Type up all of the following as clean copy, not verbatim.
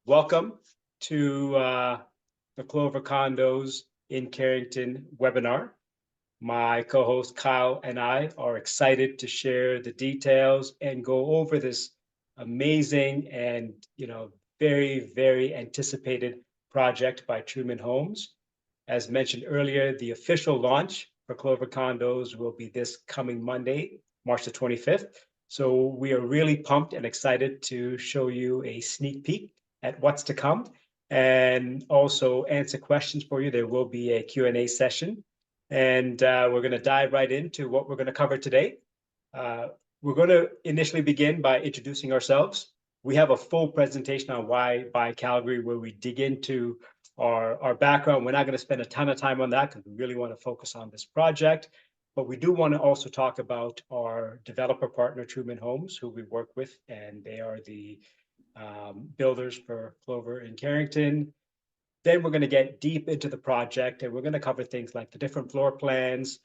Welcome to the Clover Condos in Carrington webinar. My co-host Kyle and I are excited to share the details and go over this amazing and very, very anticipated project by Truman Homes. As mentioned earlier, the official launch for Clover Condos will be this coming Monday, March the 25th. So we are really pumped and excited to show you a sneak peek at what's to come and also answer questions for you. There will be a Q&A session, and we're going to dive right into what we're going to cover today. We're going to initially begin by introducing ourselves. We have a full presentation on why buy Calgary, where we dig into our background. We're not going to spend a ton of time on that because we really want to focus on this project. But we do want to also talk about our developer partner, Truman Homes, who we work with, and they are the builders for Clover in Carrington. Then we're going to get deep into the project, and we're going to cover things like the different floor plans,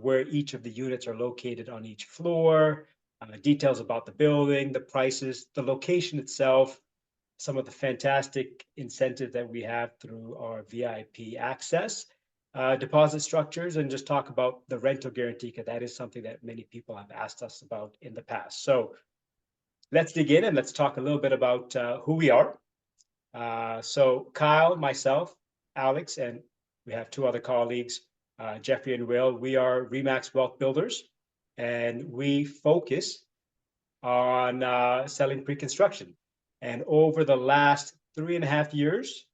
where each of the units are located on each floor, details about the building, the prices, the location itself, some of the fantastic incentives that we have through our VIP access, deposit structures, and just talk about the rental guarantee, because that is something that many people have asked us about in the past. So let's dig in and let's talk a little bit about who we are. So Kyle, myself, Alex, and we have two other colleagues, Jeffrey and Will. We are Remax Wealth Builders, and we focus on selling pre-construction. And over the last 3.5 years,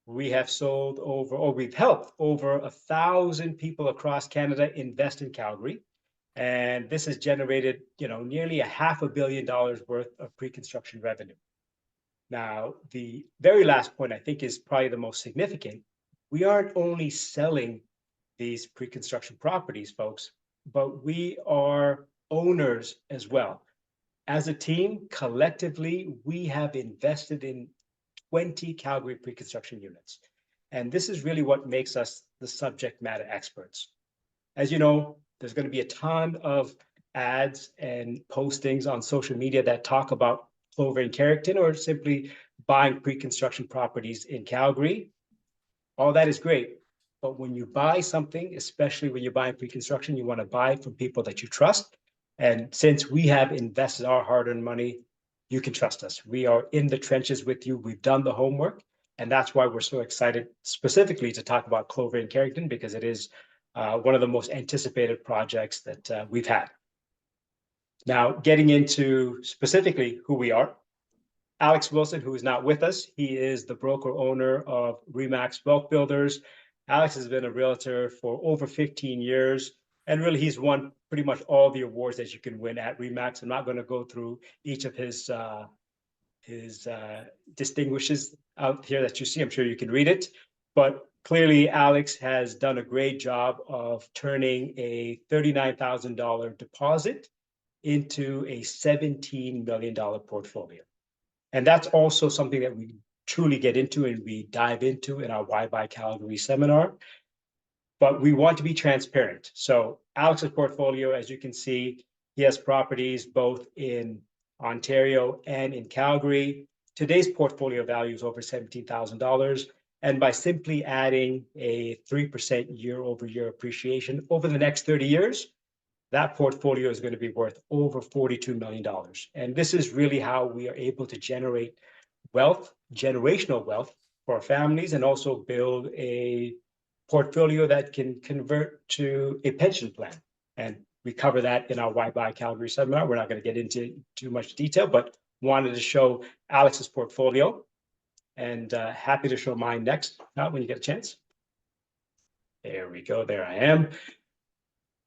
we have sold over, or we've helped over 1,000 people across Canada invest in Calgary. And this has generated, nearly $500 million worth of pre-construction revenue. Now, the very last point I think is probably the most significant. We aren't only selling these pre-construction properties, folks, but we are owners as well. As a team, collectively, we have invested in 20 Calgary pre-construction units. And this is really what makes us the subject matter experts. As you know, there's going to be a ton of ads and postings on social media that talk about Clover in Carrington or simply buying pre-construction properties in Calgary. All that is great. But when you buy something, especially when you're buying pre-construction, you want to buy from people that you trust. And since we have invested our hard-earned money, you can trust us. We are in the trenches with you. We've done the homework. And that's why we're so excited specifically to talk about Clover in Carrington, because it is one of the most anticipated projects that we've had. Now, getting into specifically who we are, Alex Wilson, who is not with us, he is the broker owner of Remax Wealth Builders. Alex has been a realtor for over 15 years, and really he's won pretty much all the awards that you can win at Remax. I'm not going to go through each of his distinguishes out here that you see. I'm sure you can read it, but clearly, Alex has done a great job of turning a $39,000 deposit into a $17 million portfolio. And that's also something that we truly get into and we dive into in our Why Buy Calgary seminar. But we want to be transparent. So Alex's portfolio, as you can see, he has properties both in Ontario and in Calgary. Today's portfolio value is over $17,000. And by simply adding a 3% year-over-year appreciation over the next 30 years, that portfolio is going to be worth over $42 million. And this is really how we are able to generate wealth, generational wealth for our families, and also build a portfolio that can convert to a pension plan. And we cover that in our Why Buy Calgary seminar. We're not going to get into too much detail, but wanted to show Alex's portfolio. And happy to show mine next, when you get a chance. There we go. There I am.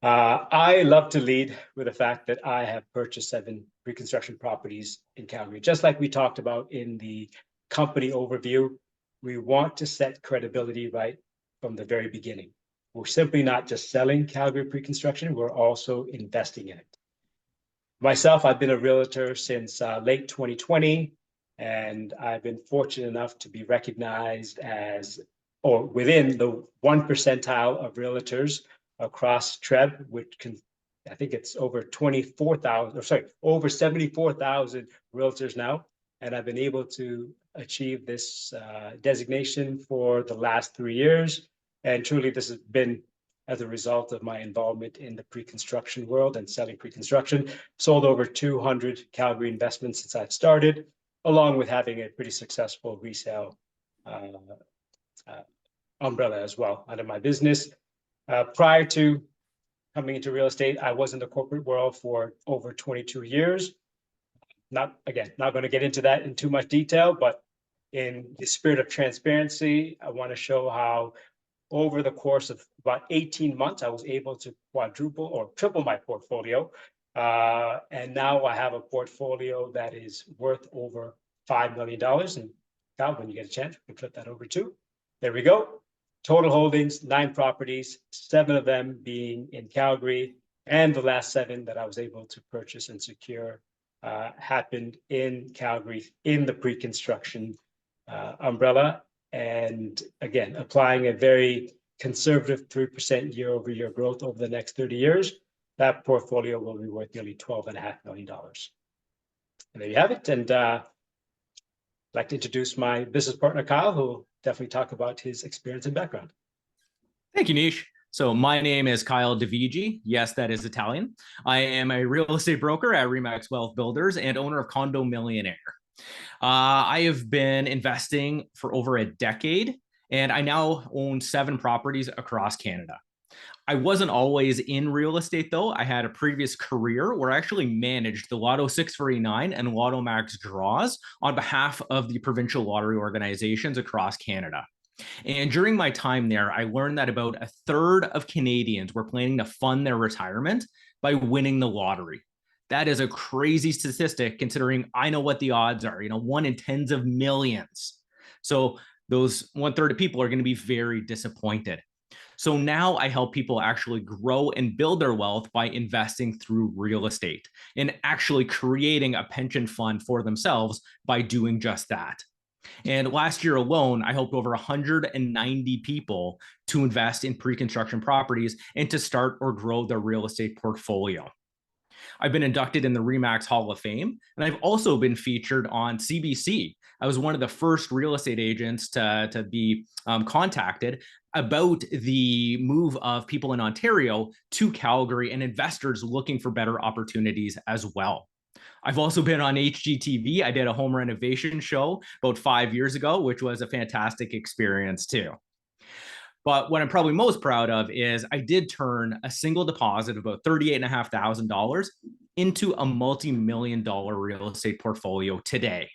I love to lead with the fact that I have purchased 7 pre-construction properties in Calgary. Just like we talked about in the company overview, we want to set credibility right from the very beginning. We're simply not just selling Calgary pre-construction, we're also investing in it. Myself, I've been a realtor since late 2020. And I've been fortunate enough to be recognized as, or within the 1 percentile of realtors across TREB, which can, I think it's over 24,000, or sorry, over 74,000 realtors now. And I've been able to achieved this designation for the last 3 years. And truly, this has been as a result of my involvement in the pre-construction world and selling pre-construction. Sold over 200 Calgary investments since I've started, along with having a pretty successful resale umbrella as well under my business. Prior to coming into real estate, I was in the corporate world for over 22 years. Not going to get into that in too much detail, but in the spirit of transparency, I want to show how over the course of about 18 months, I was able to quadruple or triple my portfolio. And now I have a portfolio that is worth over $5 million. And Kyle, when you get a chance, we can flip that over too. There we go. Total holdings, 9 properties, 7 of them being in Calgary. And the last 7 that I was able to purchase and secure happened in Calgary in the pre-construction umbrella. And again, applying a very conservative 3% year-over-year growth over the next 30 years, that portfolio will be worth nearly $12.5 million. And there you have it. And I'd like to introduce my business partner, Kyle, who will definitely talk about his experience and background. Thank you, Niesh. So my name is Kyle Dovigi. Yes, that is Italian. I am a real estate broker at Remax Wealth Builders and owner of Condo Millionaire. I have been investing for over a decade, and I now own 7 properties across Canada. I wasn't always in real estate, though. I had a previous career where I actually managed the Lotto 649 and Lotto Max draws on behalf of the provincial lottery organizations across Canada. And during my time there, I learned that about a third of Canadians were planning to fund their retirement by winning the lottery. That is a crazy statistic considering I know what the odds are, 1 in tens of millions. So those 1/3 of people are going to be very disappointed. So now I help people actually grow and build their wealth by investing through real estate and actually creating a pension fund for themselves by doing just that. And last year alone, I helped over 190 people to invest in pre-construction properties and to start or grow their real estate portfolio. I've been inducted in the Remax Hall of Fame, and I've also been featured on CBC. I was one of the first real estate agents to be contacted about the move of people in Ontario to Calgary and investors looking for better opportunities as well. I've also been on HGTV. I did a home renovation show about 5 years ago, which was a fantastic experience too. But what I'm probably most proud of is I did turn a single deposit of about $38,500 into a multi-million-dollar real estate portfolio today.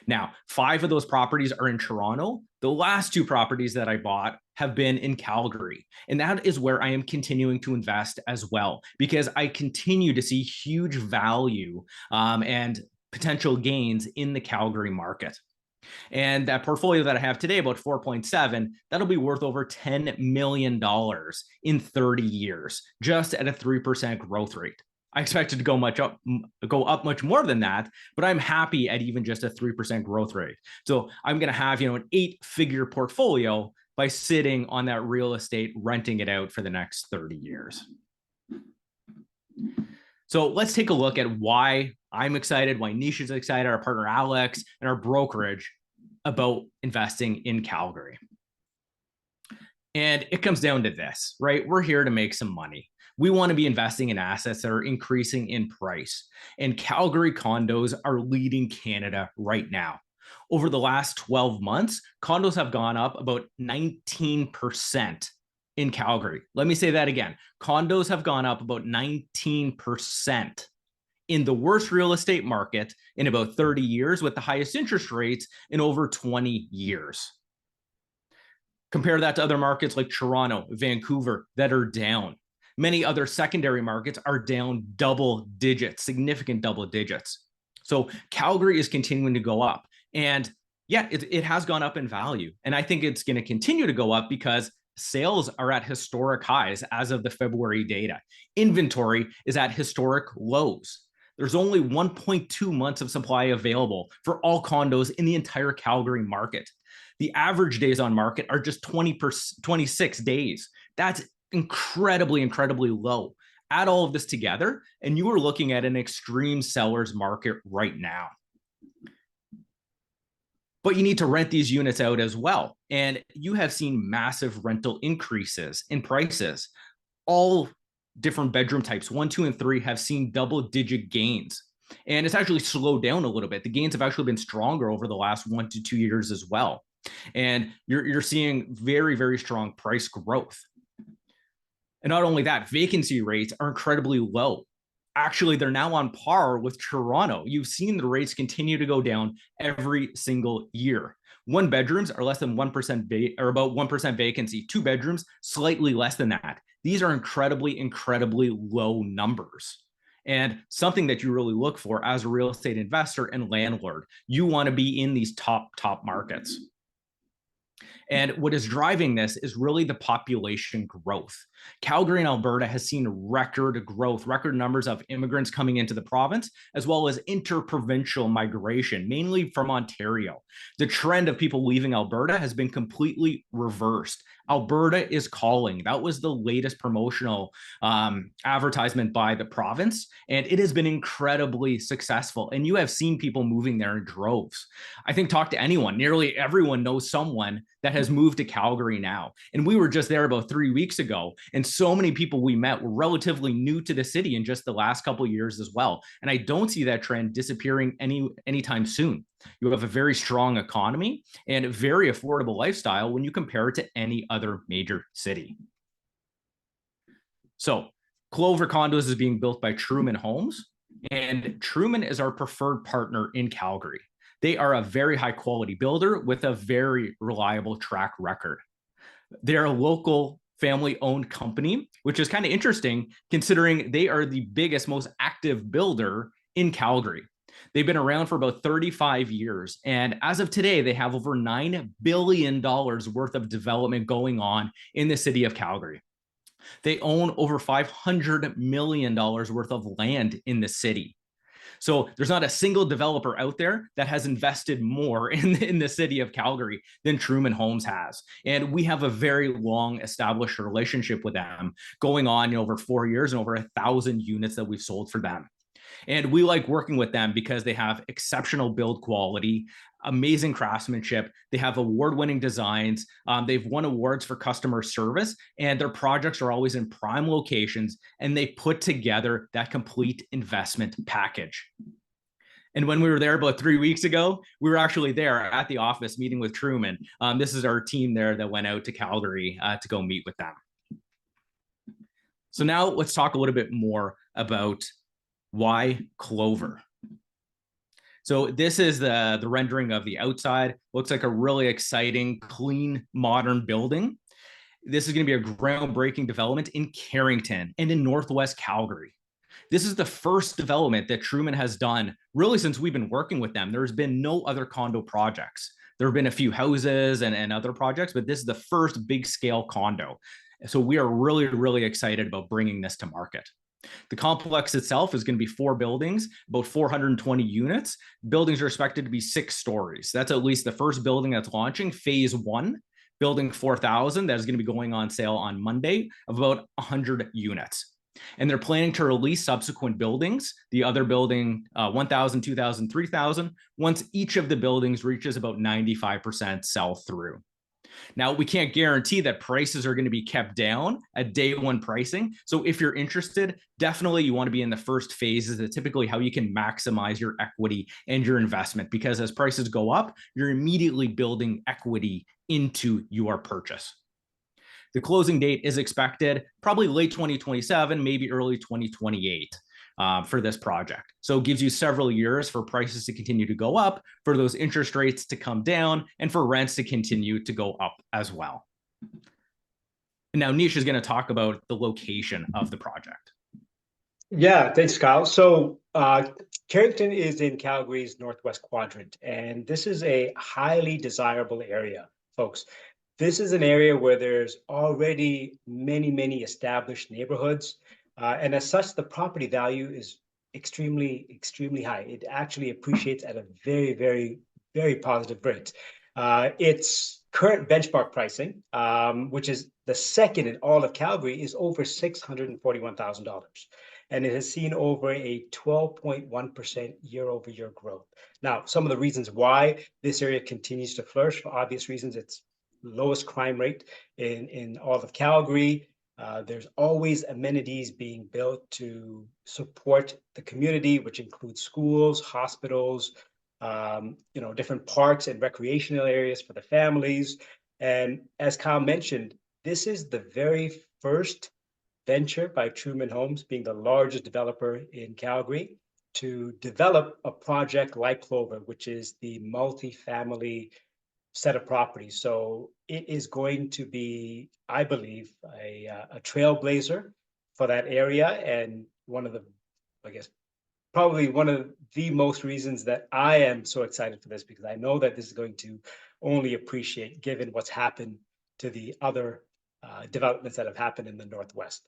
Now, 5 of those properties are in Toronto. The last 2 properties that I bought have been in Calgary. And that is where I am continuing to invest as well, because I continue to see huge value and potential gains in the Calgary market. And that portfolio that I have today, about 4.7, that'll be worth over $10 million in 30 years, just at a 3% growth rate. I expect it to go up much more than that, but I'm happy at even just a 3% growth rate. So I'm going to have, an 8-figure portfolio by sitting on that real estate, renting it out for the next 30 years. So let's take a look at why I'm excited, why Niesh is excited, our partner Alex, and our brokerage about investing in Calgary. And it comes down to this, right? We're here to make some money. We want to be investing in assets that are increasing in price. And Calgary condos are leading Canada right now. Over the last 12 months, condos have gone up about 19% in Calgary. Let me say that again. Condos have gone up about 19% in the worst real estate market in about 30 years with the highest interest rates in over 20 years. Compare that to other markets like Toronto, Vancouver that are down. Many other secondary markets are down double digits, significant double digits. So Calgary is continuing to go up. And yeah, it has gone up in value. And I think it's going to continue to go up because sales are at historic highs as of the February data. Inventory is at historic lows. There's only 1.2 months of supply available for all condos in the entire Calgary market. The average days on market are just 26 days. That's incredibly, incredibly low. Add all of this together, and you are looking at an extreme seller's market right now. but you need to rent these units out as well. And you have seen massive rental increases in prices. All different bedroom types, 1, 2, and 3, have seen double-digit gains. And it's actually slowed down a little bit. The gains have actually been stronger over the last 1 to 2 years as well. And you're seeing very, very strong price growth. And not only that, vacancy rates are incredibly low. Actually, they're now on par with Toronto. You've seen the rates continue to go down every single year. One bedrooms are less than 1% or about 1% vacancy. Two bedrooms, slightly less than that. These are incredibly, incredibly low numbers. And something that you really look for as a real estate investor and landlord. You want to be in these top markets. And what is driving this is really the population growth. Calgary and Alberta has seen record growth, record numbers of immigrants coming into the province, as well as interprovincial migration, mainly from Ontario. The trend of people leaving Alberta has been completely reversed. Alberta is calling. That was the latest promotional advertisement by the province, and it has been incredibly successful. And you have seen people moving there in droves. I think talk to anyone, nearly everyone knows someone that has moved to Calgary now. And we were just there about 3 weeks ago, and so many people we met were relatively new to the city in just the last couple of years as well. And I don't see that trend disappearing anytime soon. You have a very strong economy and a very affordable lifestyle when you compare it to any other major city. So Clover Condos is being built by Truman Homes, and Truman is our preferred partner in Calgary. They are a very high quality builder with a very reliable track record. They're a local family owned company, which is kind of interesting considering they are the biggest, most active builder in Calgary. They've been around for about 35 years. And as of today, they have over $9 billion worth of development going on in the city of Calgary. They own over $500 million worth of land in the city. So there's not a single developer out there that has invested more in the city of Calgary than Truman Homes has. And we have a very long established relationship with them going on over 4 years and over 1,000 units that we've sold for them. And we like working with them because they have exceptional build quality, amazing craftsmanship. They have award-winning designs. They've won awards for customer service, and their projects are always in prime locations, and they put together that complete investment package. And when we were there about 3 weeks ago, we were actually there at the office meeting with Truman. This is our team there that went out to Calgary to go meet with them. So now let's talk a little bit more about why Clover. So this is the rendering of the outside. Looks like a really exciting, clean, modern building. This is going to be a groundbreaking development in Carrington and in Northwest Calgary. This is the first development that Truman has done really since we've been working with them. There's been no other condo projects. There have been a few houses and other projects, but this is the first big scale condo. So we are really, really excited about bringing this to market. The complex itself is going to be 4 buildings, about 420 units. Buildings are expected to be 6 stories. That's at least the first building that's launching, phase 1, building 4,000, that is going to be going on sale on Monday, of about 100 units. And they're planning to release subsequent buildings, the other building 1,000, 2,000, 3,000, once each of the buildings reaches about 95% sell through. Now, we can't guarantee that prices are going to be kept down at day one pricing. So if you're interested, definitely you want to be in the first phases. That's typically how you can maximize your equity and your investment, because as prices go up, you're immediately building equity into your purchase. The closing date is expected probably late 2027, maybe early 2028. For this project. So it gives you several years for prices to continue to go up, for those interest rates to come down, and for rents to continue to go up as well. And now Niesh is going to talk about the location of the project. Yeah, thanks, Kyle. So Carrington is in Calgary's northwest quadrant, and this is a highly desirable area, folks. This is an area where there's already many established neighborhoods. And as such, the property value is extremely high. It actually appreciates at a very positive rate. Its current benchmark pricing, which is the second in all of Calgary, is over $641,000. and it has seen over a 12.1% year-over-year growth. Now, some of the reasons why this area continues to flourish, for obvious reasons, it's lowest crime rate in all of Calgary. There's always amenities being built to support the community, which includes schools, hospitals, different parks and recreational areas for the families. And as Kyle mentioned, this is the very first venture by Truman Homes, being the largest developer in Calgary, to develop a project like Clover, which is the multi-family set of properties. So it is going to be, I believe, a trailblazer for that area, and one of the, I guess, probably one of the most reasons that I am so excited for this, because I know that this is going to only appreciate given what's happened to the other developments that have happened in the Northwest.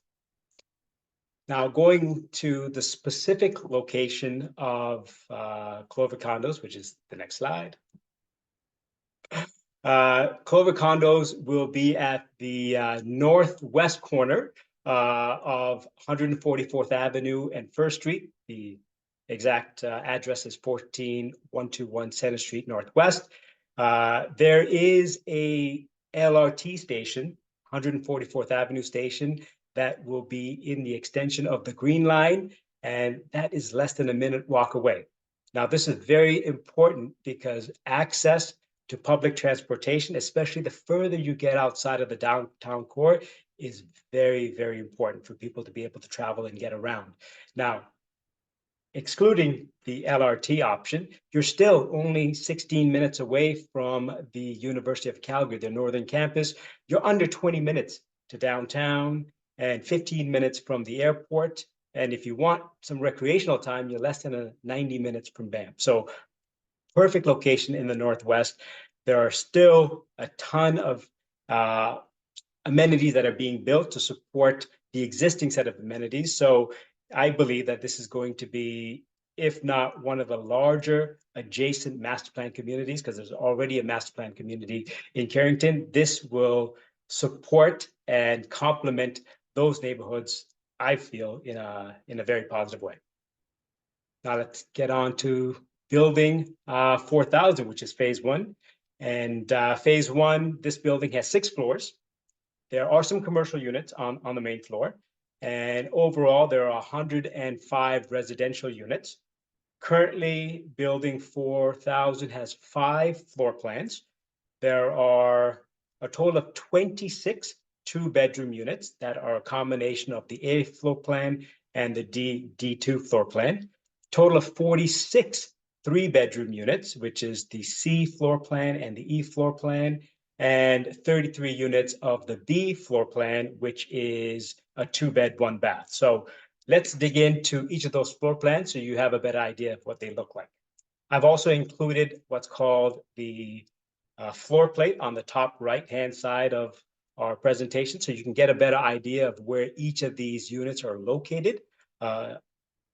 Now, going to the specific location of Clover Condos, which is the next slide. Clover Condos will be at the northwest corner of 144th Avenue and First Street. The exact address is 14121 Center Street Northwest. There is a LRT station, 144th Avenue station, that will be in the extension of the Green Line, and that is less than a minute walk away. Now, this is very important because access to public transportation, especially the further you get outside of the downtown core, is very, very important for people to be able to travel and get around. Now, excluding the LRT option, you're still only 16 minutes away from the University of Calgary, their northern campus. You're under 20 minutes to downtown and 15 minutes from the airport. And if you want some recreational time, you're less than 90 minutes from Banff. So perfect location in the Northwest. There are still a ton of amenities that are being built to support the existing set of amenities. So I believe that this is going to be, if not one of the larger adjacent master plan communities, because there's already a master plan community in Carrington, this will support and complement those neighborhoods, I feel, in a very positive way. Now let's get on to building 4000, which is phase one. And phase one, this building has 6 floors. There are some commercial units on the main floor. And overall, there are 105 residential units. Currently, building 4000 has 5 floor plans. There are a total of 26 2-bedroom units that are a combination of the A floor plan and the D2 floor plan. Total of 46 3-bedroom units, which is the C floor plan and the E floor plan, and 33 units of the B floor plan, which is a 2-bed, 1-bath. So let's dig into each of those floor plans so you have a better idea of what they look like. I've also included what's called the floor plate on the top right-hand side of our presentation, so you can get a better idea of where each of these units are located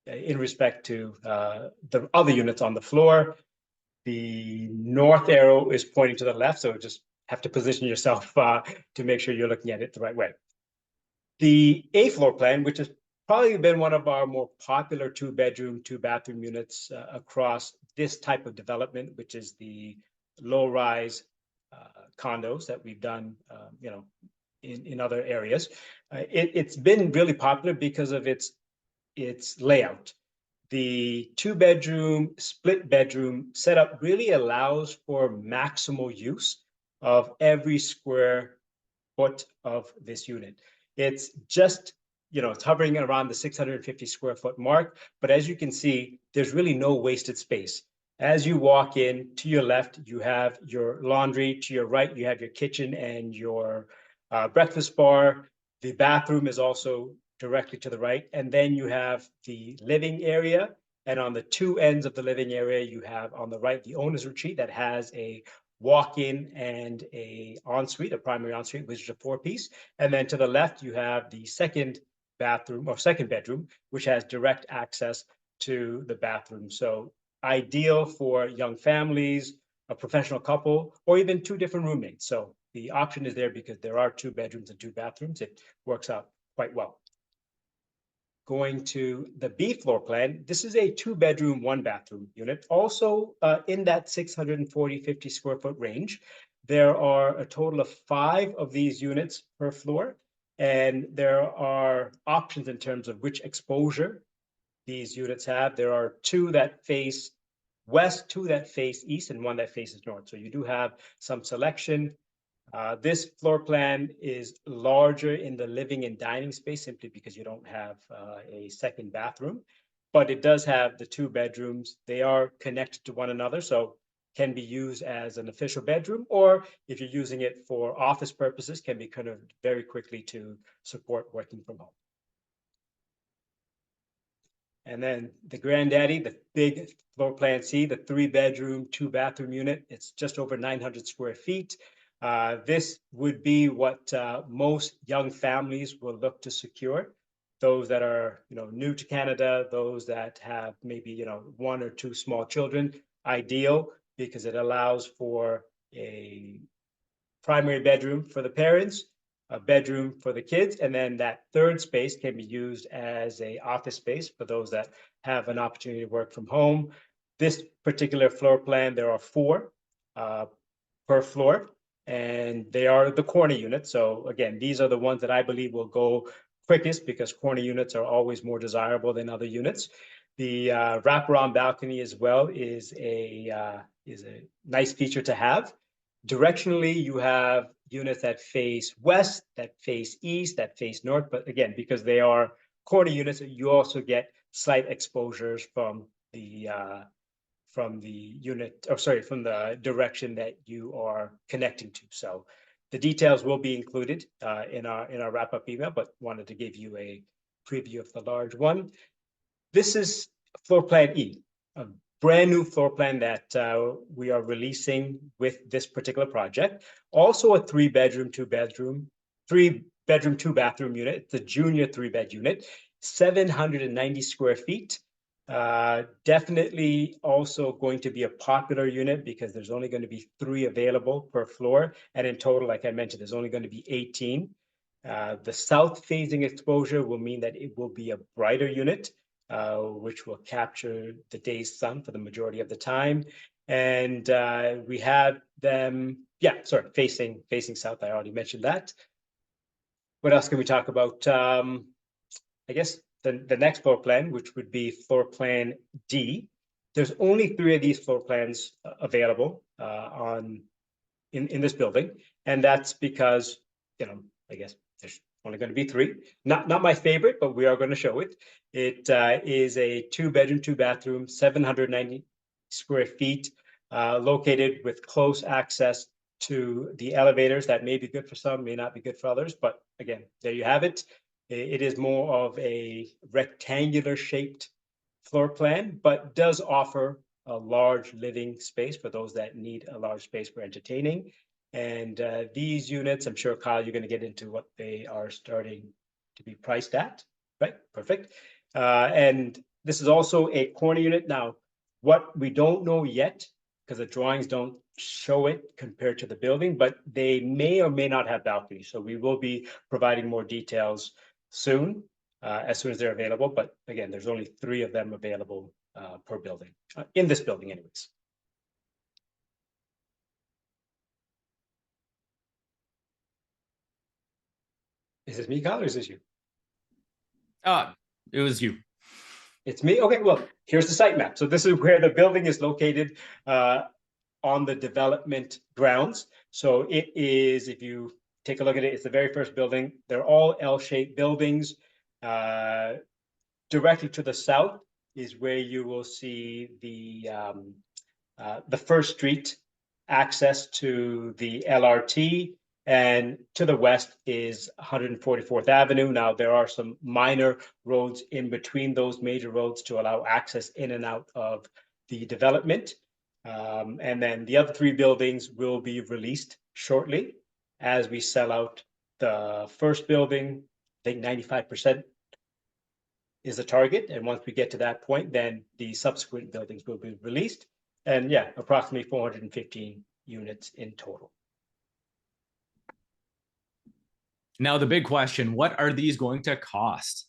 in respect to the other units on the floor. The north arrow is pointing to the left, so just have to position yourself to make sure you're looking at it the right way. The A floor plan, which has probably been one of our more popular 2-bedroom, 2-bathroom units across this type of development, which is the low-rise condos that we've done, in other areas. It's been really popular because of its layout. The 2-bedroom, split bedroom setup really allows for maximal use of every square foot of this unit. It's just, it's hovering around the 650 square foot mark, but as you can see, there's really no wasted space. As you walk in, to your left, you have your laundry. To your right, you have your kitchen and your breakfast bar. The bathroom is also directly to the right. And then you have the living area. And on the 2 ends of the living area, you have on the right, the owner's retreat that has a walk-in and a ensuite, a primary ensuite, which is a 4-piece. And then to the left, you have the second bathroom or second bedroom, which has direct access to the bathroom. So ideal for young families, a professional couple, or even 2 different roommates. So the option is there because there are 2 bedrooms and 2 bathrooms. It works out quite well. going to the B floor plan, this is a 2-bedroom, 1-bathroom unit, also in that 640-50 square foot range. There are a total of 5 of these units per floor, and there are options in terms of which exposure these units have. There are 2 that face west, 2 that face east, and 1 that faces north. So you do have some selection. This floor plan is larger in the living and dining space simply because you don't have a second bathroom, but it does have the 2 bedrooms. They are connected to one another, so can be used as an official bedroom, or if you're using it for office purposes, can be converted very quickly to support working from home. And then the granddaddy, the big floor plan C, the 3-bedroom, 2-bathroom unit, it's just over 900 square feet. This would be what most young families will look to secure. Those that are, new to Canada, those that have maybe, 1 or 2 small children, ideal because it allows for a primary bedroom for the parents, a bedroom for the kids, and then that third space can be used as a office space for those that have an opportunity to work from home. This particular floor plan, there are 4 per floor, and they are the corner units. So again, these are the ones that I believe will go quickest because corner units are always more desirable than other units. The wraparound balcony as well is a nice feature to have. Directionally, you have units that face west, that face east, that face north. But again, because they are corner units, you also get slight exposures from the unit, or sorry, from the direction that you are connecting to. So the details will be included in our wrap-up email, but wanted to give you a preview of the large one. This is floor plan E, a brand new floor plan that we are releasing with this particular project. Also a 3-bedroom, 2-bedroom, 3-bedroom, 2-bathroom unit. It's a junior 3-bed unit, 790 square feet. Definitely also going to be a popular unit because there's only going to be 3 available per floor. And in total, like I mentioned, there's only going to be 18. The south facing exposure will mean that it will be a brighter unit, which will capture the day's sun for the majority of the time. And we have them, facing south. I already mentioned that. What else can we talk about? I guess the next floor plan, which would be floor plan D. There's only 3 of these floor plans available in this building, and that's because I guess there's only going to be 3. Not my favorite, but we are going to show it. It is a 2-bedroom, 2-bathroom, 790 square feet, located with close access to the elevators. That may be good for some, may not be good for others, but again, there you have it. It is more of a rectangular shaped floor plan, but does offer a large living space for those that need a large space for entertaining. And these units, I'm sure, Kyle, you're going to get into what they are starting to be priced at, right? Perfect. And this is also a corner unit. Now, what we don't know yet, because the drawings don't show it compared to the building, but they may or may not have balconies. So we will be providing more details soon, as soon as they're available. But again, there's only 3 of them available per building, in this building anyways. Is this me, Kyle, or is this you? It was you. It's me? Okay, well, here's the site map. So this is where the building is located on the development grounds. So it is, if you take a look at it, it's the very first building. They're all L-shaped buildings. Directly to the south is where you will see the first street access to the LRT, and to the west is 144th Avenue. Now, there are some minor roads in between those major roads to allow access in and out of the development. And then the other 3 buildings will be released shortly as we sell out the first building. I think 95% is the target. And once we get to that point, then the subsequent buildings will be released. And yeah, approximately 415 units in total. Now, the big question, what are these going to cost?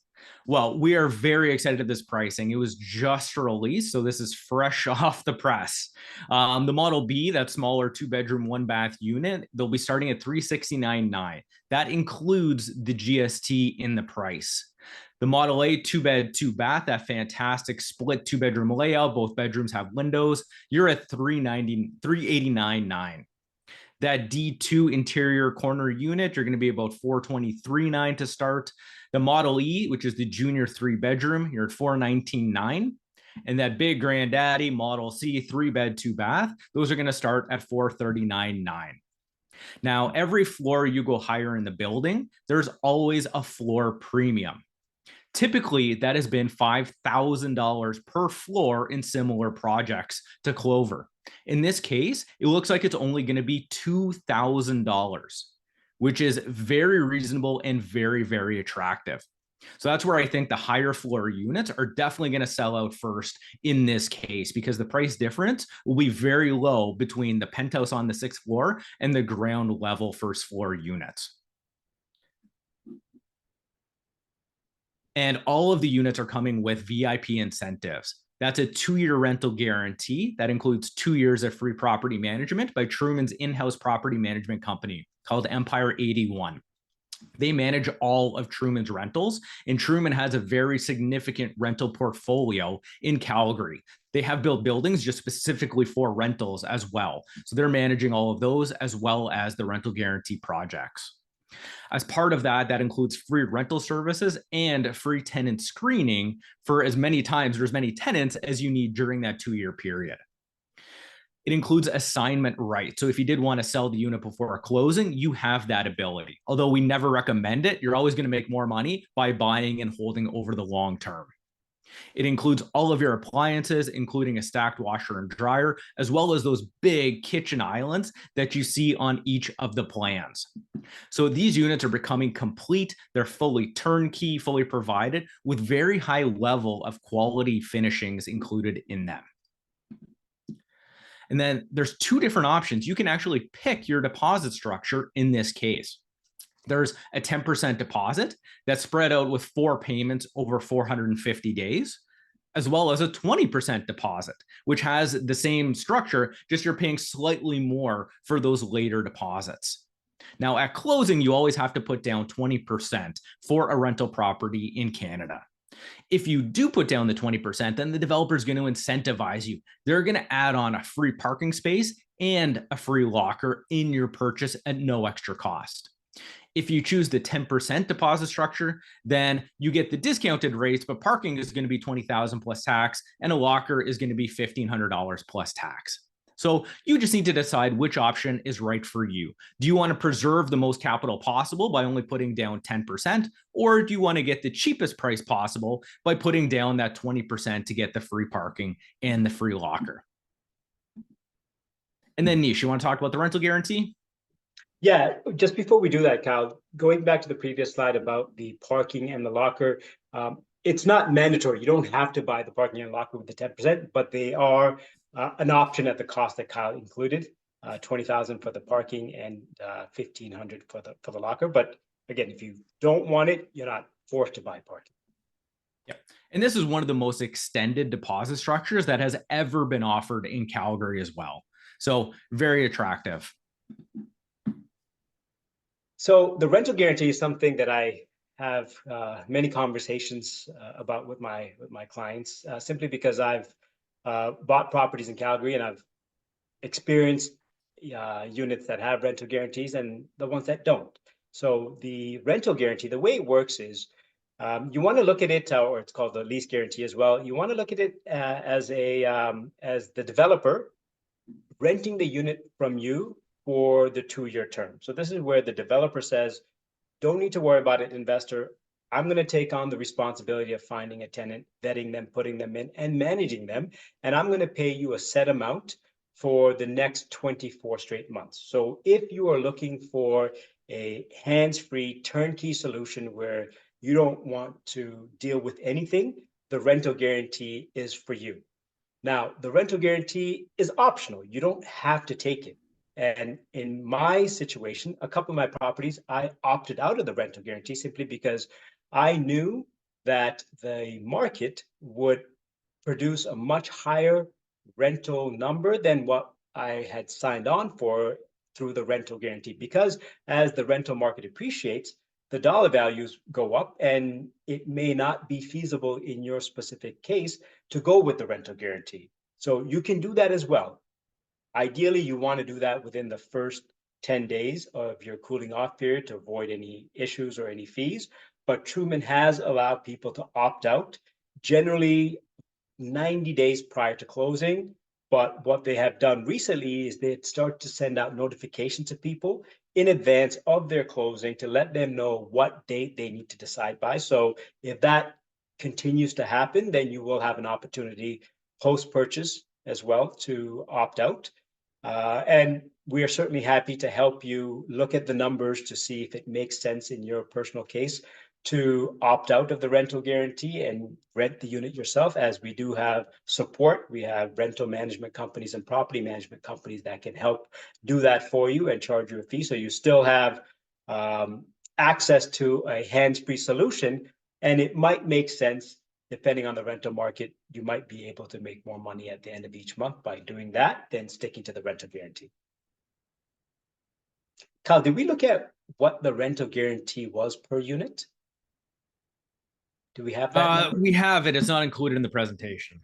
Well, we are very excited at this pricing. It was just released, so this is fresh off the press. The Model B, that smaller 2-bedroom, 1-bath unit, they'll be starting at $369,900. That includes the GST in the price. The Model A 2-bed, 2-bath, that fantastic split 2-bedroom layout, both bedrooms have windows, you're at $389,900. That D2 interior corner unit, you're going to be about $423,900 to start. The Model E, which is the junior 3-bedroom, you're at $419,900. And that big granddaddy Model C 3-bed, 2-bath, those are going to start at $439,900. Now, every floor you go higher in the building, there's always a floor premium. Typically, that has been $5,000 per floor in similar projects to Clover. In this case, it looks like it's only going to be $2,000, which is very reasonable and very, very attractive. So that's where I think the higher floor units are definitely going to sell out first in this case, because the price difference will be very low between the penthouse on the 6th floor and the ground level first floor units. And all of the units are coming with VIP incentives. That's a 2-year rental guarantee that includes 2 years of free property management by Truman's in-house property management company called Empire 81. They manage all of Truman's rentals, and Truman has a very significant rental portfolio in Calgary. They have built buildings just specifically for rentals as well. So they're managing all of those as well as the rental guarantee projects. As part of that, that includes free rental services and free tenant screening for as many times or as many tenants as you need during that 2-year period. It includes assignment rights. So if you did want to sell the unit before a closing, you have that ability. Although we never recommend it, you're always going to make more money by buying and holding over the long term. It includes all of your appliances, including a stacked washer and dryer, as well as those big kitchen islands that you see on each of the plans. So these units are becoming complete. They're fully turnkey, fully provided with very high level of quality finishings included in them. And then there's 2 different options. You can actually pick your deposit structure in this case. There's a 10% deposit that's spread out with 4 payments over 450 days, as well as a 20% deposit, which has the same structure, just you're paying slightly more for those later deposits. Now, at closing, you always have to put down 20% for a rental property in Canada. If you do put down the 20%, then the developer is going to incentivize you. They're going to add on a free parking space and a free locker in your purchase at no extra cost. If you choose the 10% deposit structure, then you get the discounted rates, but parking is going to be $20,000 plus tax, and a locker is going to be $1,500 plus tax. So you just need to decide which option is right for you. Do you want to preserve the most capital possible by only putting down 10%, or do you want to get the cheapest price possible by putting down that 20% to get the free parking and the free locker? And then Niesh, you want to talk about the rental guarantee? Yeah, just before we do that, Kyle, going back to the previous slide about the parking and the locker, it's not mandatory. You don't have to buy the parking and locker with the 10%, but they are an option at the cost that Kyle included, $20,000 for the parking and $1,500 for the locker. But again, if you don't want it, you're not forced to buy parking. Yeah. And this is one of the most extended deposit structures that has ever been offered in Calgary as well. So very attractive. So the rental guarantee is something that I have many conversations about with my clients, simply because I've bought properties in Calgary and I've experienced units that have rental guarantees and the ones that don't. So the rental guarantee, the way it works is you want to look at it, or it's called the lease guarantee as well. You want to look at it as the developer renting the unit from you for the 2-year term. So this is where the developer says, don't need to worry about it, investor. I'm going to take on the responsibility of finding a tenant, vetting them, putting them in, and managing them. And I'm going to pay you a set amount for the next 24 straight months. So if you are looking for a hands-free turnkey solution where you don't want to deal with anything, the rental guarantee is for you. Now, the rental guarantee is optional. You don't have to take it. And in my situation, a couple of my properties, I opted out of the rental guarantee simply because I knew that the market would produce a much higher rental number than what I had signed on for through the rental guarantee. Because as the rental market appreciates, the dollar values go up, and it may not be feasible in your specific case to go with the rental guarantee. So you can do that as well. Ideally, you want to do that within the first 10 days of your cooling off period to avoid any issues or any fees. But Truman has allowed people to opt out, generally 90 days prior to closing. But what they have done recently is they start to send out notifications to people in advance of their closing to let them know what date they need to decide by. So if that continues to happen, then you will have an opportunity post-purchase as well to opt out. And we are certainly happy to help you look at the numbers to see if it makes sense in your personal case to opt out of the rental guarantee and rent the unit yourself, as we do have support. We have rental management companies and property management companies that can help do that for you and charge you a fee. So you still have access to a hands-free solution, and it might make sense. Depending on the rental market, you might be able to make more money at the end of each month by doing that than sticking to the rental guarantee. Kyle, did we look at what the rental guarantee was per unit? Do we have that? We have it. It's not included in the presentation.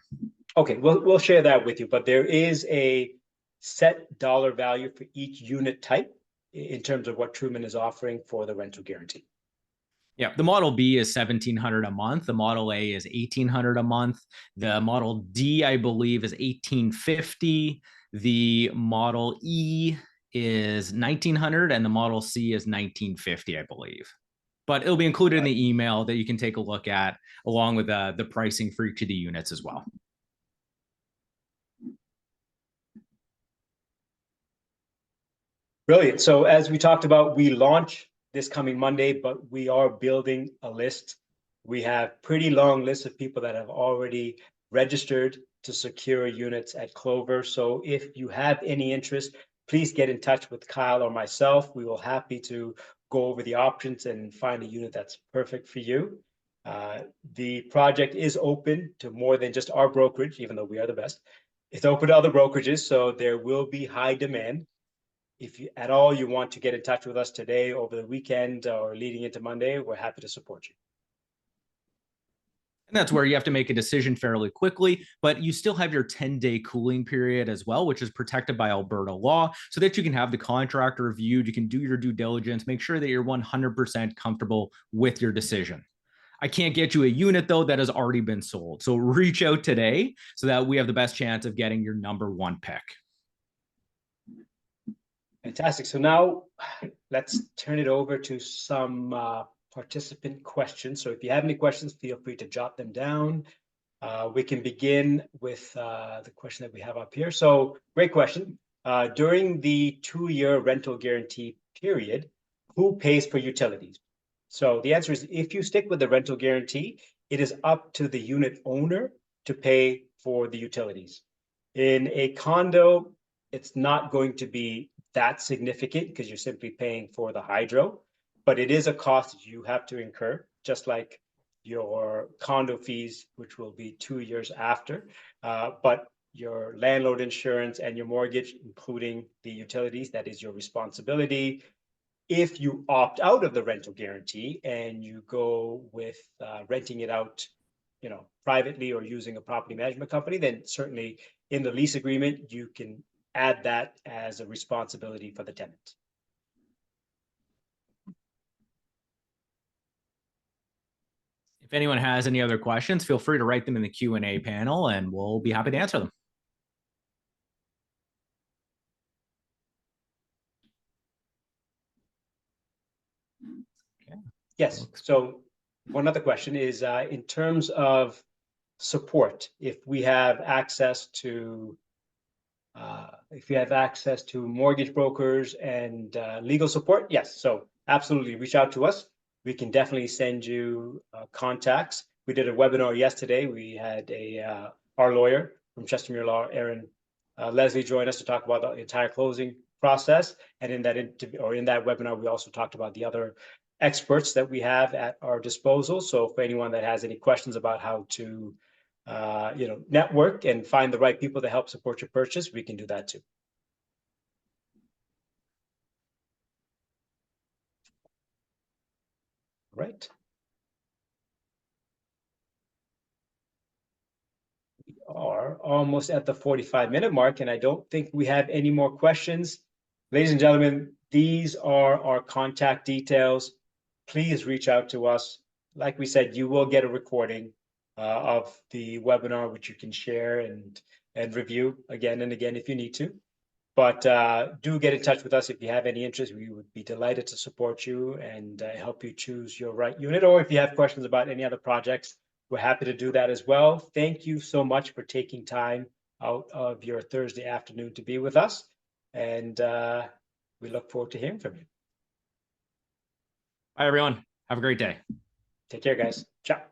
Okay, we'll share that with you, but there is a set dollar value for each unit type in terms of what Truman is offering for the rental guarantee. Yeah, the Model B is $1,700 a month. The Model A is $1,800 a month. The Model D, I believe, is $1,850. The Model E is $1,900, and the Model C is $1,950, I believe. But it'll be included in the email that you can take a look at, along with the pricing for each of the units as well. Brilliant. So as we talked about, we launch this coming Monday, but we are building a list. We have pretty long lists of people that have already registered to secure units at Clover. So if you have any interest, please get in touch with Kyle or myself. We will be happy to go over the options and find a unit that's perfect for you. The project is open to more than just our brokerage, even though we are the best. It's open to other brokerages, so there will be high demand. If you at all you want to get in touch with us today, over the weekend, or leading into Monday, we're happy to support you. And that's where you have to make a decision fairly quickly, but you still have your 10-day cooling period as well, which is protected by Alberta law, so that you can have the contract reviewed, you can do your due diligence, make sure that you're 100% comfortable with your decision. I can't get you a unit, though, that has already been sold. So reach out today so that we have the best chance of getting your number one pick. Fantastic. So now let's turn it over to some participant questions. So if you have any questions, feel free to jot them down. We can begin with the question that we have up here. So great question. During the 2-year rental guarantee period, who pays for utilities? So the answer is, if you stick with the rental guarantee, it is up to the unit owner to pay for the utilities. In a condo, it's not going to be that significant because you're simply paying for the hydro, but it is a cost that you have to incur, just like your condo fees, which will be 2 years after. But your landlord insurance and your mortgage, including the utilities, that is your responsibility. If you opt out of the rental guarantee and you go with renting it out, privately or using a property management company, then certainly in the lease agreement, you can add that as a responsibility for the tenant. If anyone has any other questions, feel free to write them in the Q&A panel, and we'll be happy to answer them. Okay. Yes. So one other question is, in terms of support, if we have access to mortgage brokers and legal support, yes. So absolutely, reach out to us. We can definitely send you contacts. We did a webinar yesterday. We had our lawyer from Chestermere Law, Aaron Leslie, join us to talk about the entire closing process. And in that webinar, we also talked about the other experts that we have at our disposal. So for anyone that has any questions about how to network and find the right people to help support your purchase, we can do that too. Right. We are almost at the 45-minute mark, and I don't think we have any more questions. Ladies and gentlemen, these are our contact details. Please reach out to us. Like we said, you will get a recording of the webinar, which you can share and review again and again if you need to. But do get in touch with us if you have any interest. We would be delighted to support you and help you choose your right unit. Or if you have questions about any other projects, we're happy to do that as well. Thank you so much for taking time out of your Thursday afternoon to be with us. And we look forward to hearing from you. Bye, everyone. Have a great day. Take care, guys. Ciao.